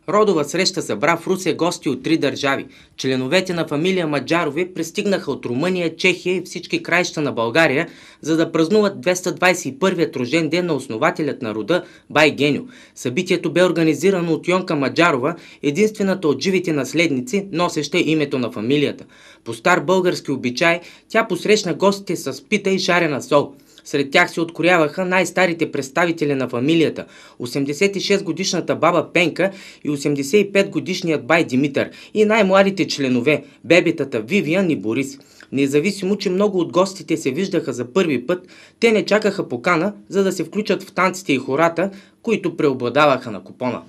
Родова среща събра в Русе гости от 3 държави. Членовете на фамилия Маджарови пристигнаха от Румъния, Чехия и всички краища на България, за да празнуват 221-ият рожден ден на основателят на рода бай Геньо. Събитието бе организирано от Йонка Маджарова, единствената от живите наследници, носеща името на фамилията. По стар български обичай, тя посрещна гостите с пита и шарена сол. Сред тях се открояваха най-старите представители на фамилията – 86-годишната баба Пенка и 85-годишният бай Димитър и най-младите членове – бебетата Вивиан и Борис. Независимо, че много от гостите се виждаха за първи път, те не чакаха покана, за да се включат в танците и хората, които преобладаваха на купона.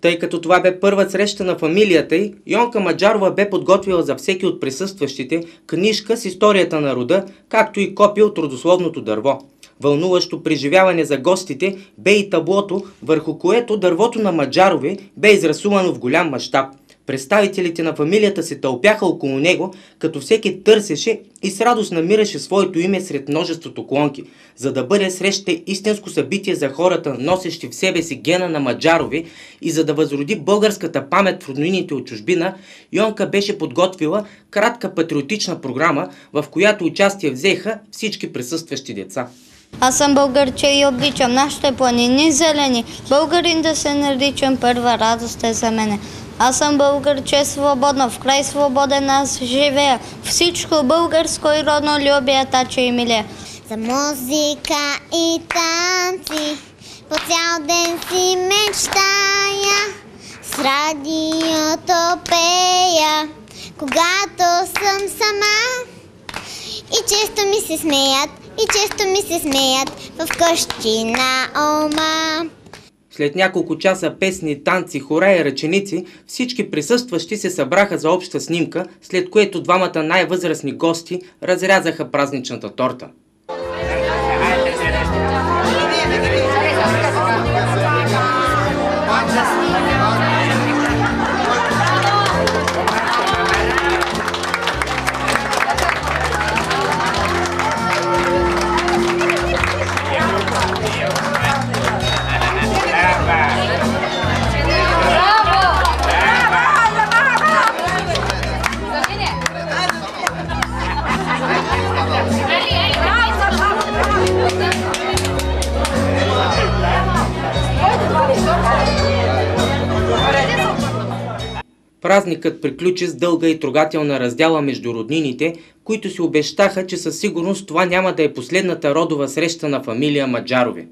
Тъй като това бе първа среща на фамилията й, Йонка Маджарова бе подготвила за всеки от присъстващите книжка с историята на рода, както и копия от родословното дърво. Вълнуващо преживяване за гостите бе и таблото, върху което дървото на Маджарови бе изрисувано в голям мащаб. Представителите на фамилията се тълпяха около него, като всеки търсеше и с радост намираше своето име сред множеството клонки. За да бъде среща истинско събитие за хората, носещи в себе си гена на Маджарови, и за да възроди българската памет в роднините от чужбина, Йонка беше подготвила кратка патриотична програма, в която участие взеха всички присъстващи деца. Аз съм българче и обичам нашите планини зелени. Българин да се наричам, първа радост е за мене. Аз съм българче свободно, в край свободен аз живея. Всичко българско и родно любя, таче и милея. За музика и танци по цял ден си мечтая, с радиото пея, когато съм сама. И често ми се смеят в къщи на ома. След няколко часа песни, танци, хора и ръченици, всички присъстващи се събраха за обща снимка, след което двамата най-възрастни гости разрязаха празничната торта. Празникът приключи с дълга и трогателна раздяла между роднините, които си обещаха, че със сигурност това няма да е последната родова среща на фамилия Маджарови.